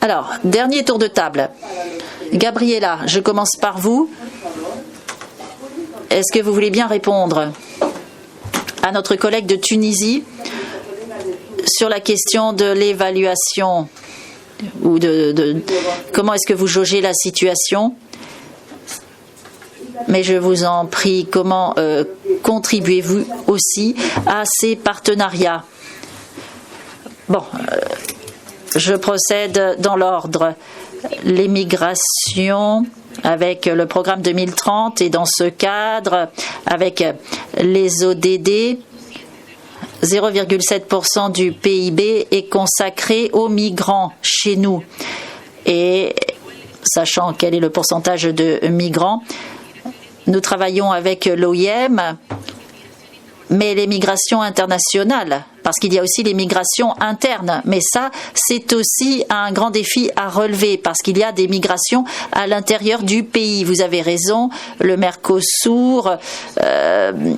Alors, dernier tour de table. Gabriela, je commence par vous. Est-ce que vous voulez bien répondre à notre collègue de Tunisie sur la question de l'évaluation ou de comment est-ce que vous jaugez la situation? Mais je vous en prie, comment contribuez-vous aussi à ces partenariats? Bon, je procède dans l'ordre. L'émigration avec le programme 2030 et dans ce cadre, avec les ODD, 0,7% du PIB est consacré aux migrants chez nous. Et sachant quel est le pourcentage de migrants, nous travaillons avec l'OIM, mais les migrations internationales, parce qu'il y a aussi les migrations internes. Mais ça, c'est aussi un grand défi à relever, parce qu'il y a des migrations à l'intérieur du pays. Vous avez raison, le Mercosur,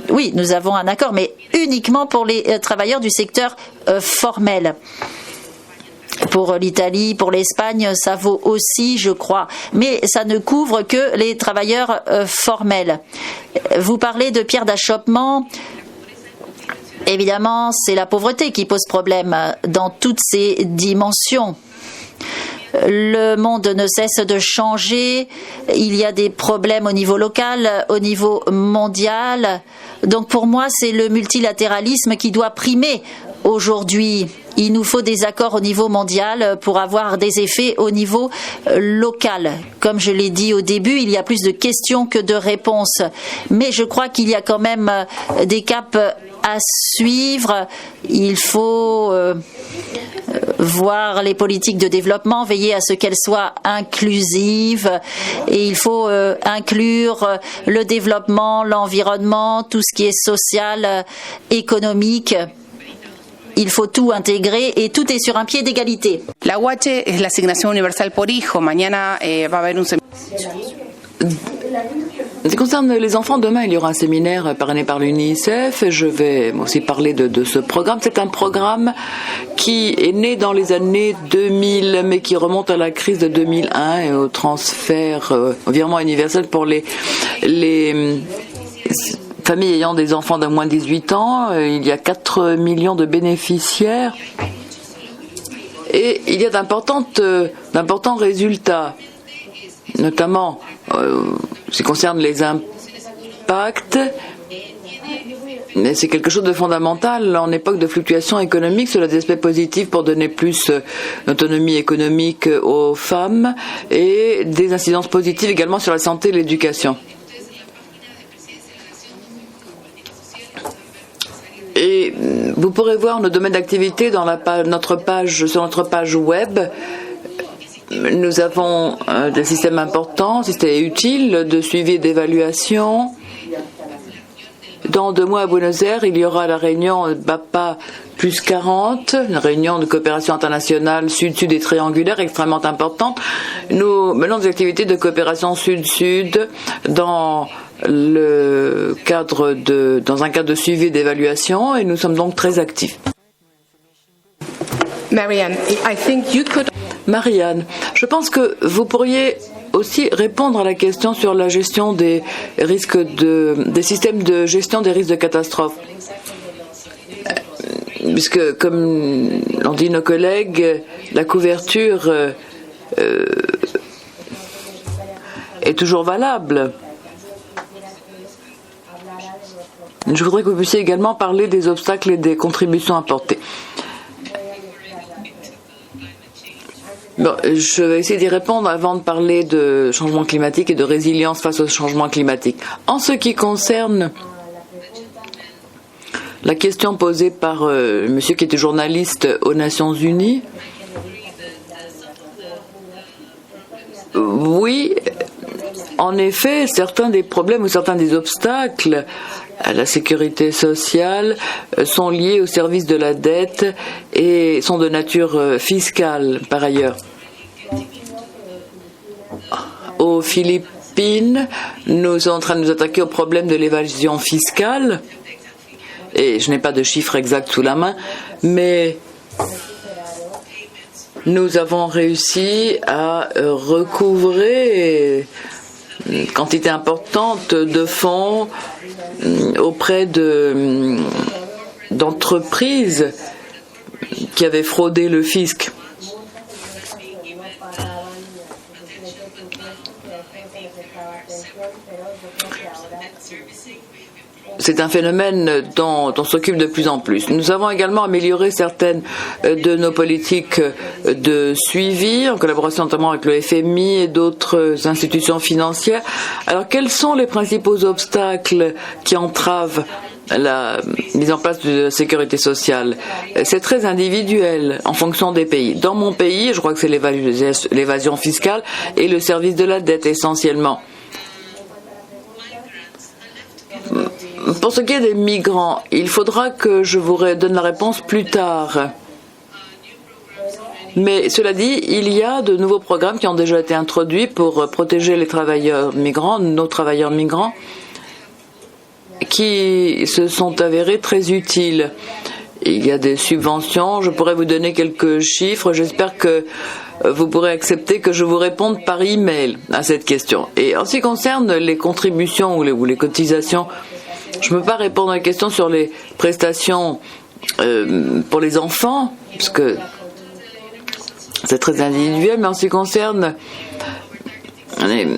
oui, nous avons un accord, mais uniquement pour les travailleurs du secteur formel. Pour l'Italie, pour l'Espagne, ça vaut aussi, je crois. Mais ça ne couvre que les travailleurs formels. Vous parlez de pierre d'achoppement. Évidemment, c'est la pauvreté qui pose problème dans toutes ses dimensions. Le monde ne cesse de changer. Il y a des problèmes au niveau local, au niveau mondial. Donc pour moi, c'est le multilatéralisme qui doit primer aujourd'hui. Il nous faut des accords au niveau mondial pour avoir des effets au niveau local. Comme je l'ai dit au début, il y a plus de questions que de réponses. Mais je crois qu'il y a quand même des caps à suivre. Il faut voir les politiques de développement, veiller à ce qu'elles soient inclusives, et il faut inclure le développement, l'environnement, tout ce qui est social, économique. Il faut tout intégrer et tout est sur un pied d'égalité. La UH es la asignación universal por hijo. Mañana va a haber un ce qui concerne les enfants, demain, il y aura un séminaire parrainé par l'UNICEF. Je vais aussi parler de ce programme. C'est un programme qui est né dans les années 2000, mais qui remonte à la crise de 2001 et au transfert, au virement universel pour les familles ayant des enfants d'à moins de 18 ans. Il y a 4 millions de bénéficiaires. Et il y a d'importants résultats, notamment ce qui concerne les impacts. Mais c'est quelque chose de fondamental. En époque de fluctuations économiques, cela a des aspects positifs pour donner plus d'autonomie économique aux femmes et des incidences positives également sur la santé et l'éducation. Et vous pourrez voir nos domaines d'activité dans sur notre page web. Nous avons des systèmes importants, systèmes utiles de suivi et d'évaluation. Dans 2 mois à Buenos Aires, il y aura la réunion BAPA plus 40, une réunion de coopération internationale sud-sud et triangulaire extrêmement importante. Nous menons des activités de coopération sud-sud dans un cadre de suivi et d'évaluation, et nous sommes donc très actifs. Marianne, je pense que vous pourriez aussi répondre à la question sur la gestion des risques des systèmes de gestion des risques de catastrophe. Puisque, comme l'ont dit nos collègues, la couverture est toujours valable. Je voudrais que vous puissiez également parler des obstacles et des contributions apportées. Bon, je vais essayer d'y répondre avant de parler de changement climatique et de résilience face au changement climatique. En ce qui concerne la question posée par monsieur qui était journaliste aux Nations Unies, oui, en effet, certains des problèmes ou certains des obstacles à la sécurité sociale sont liés au service de la dette et sont de nature fiscale par ailleurs. Aux Philippines, nous sommes en train de nous attaquer au problème de l'évasion fiscale et je n'ai pas de chiffres exacts sous la main, mais nous avons réussi à recouvrer une quantité importante de fonds auprès d'entreprises qui avaient fraudé le fisc. C'est un phénomène dont on s'occupe de plus en plus. Nous avons également amélioré certaines de nos politiques de suivi, en collaboration notamment avec le FMI et d'autres institutions financières. Alors, quels sont les principaux obstacles qui entravent la mise en place de la sécurité sociale? C'est très individuel en fonction des pays. Dans mon pays, je crois que c'est l'évasion fiscale et le service de la dette essentiellement. Pour ce qui est des migrants, il faudra que je vous donne la réponse plus tard. Mais cela dit, il y a de nouveaux programmes qui ont déjà été introduits pour protéger les travailleurs migrants, nos travailleurs migrants, qui se sont avérés très utiles. Il y a des subventions, je pourrais vous donner quelques chiffres, j'espère que vous pourrez accepter que je vous réponde par email à cette question. Et en ce qui concerne les contributions ou les cotisations, je ne peux pas répondre à la question sur les prestations pour les enfants, parce que c'est très individuel, mais en ce qui concerne les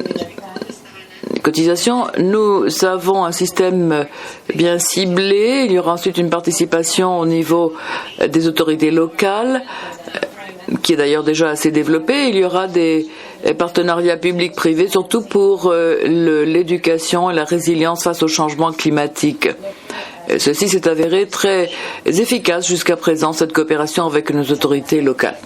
cotisations, nous avons un système bien ciblé. Il y aura ensuite une participation au niveau des autorités locales, qui est d'ailleurs déjà assez développée. Il y aura des partenariats publics-privés, surtout pour l'éducation et la résilience face au changement climatique. Ceci s'est avéré très efficace jusqu'à présent, cette coopération avec nos autorités locales.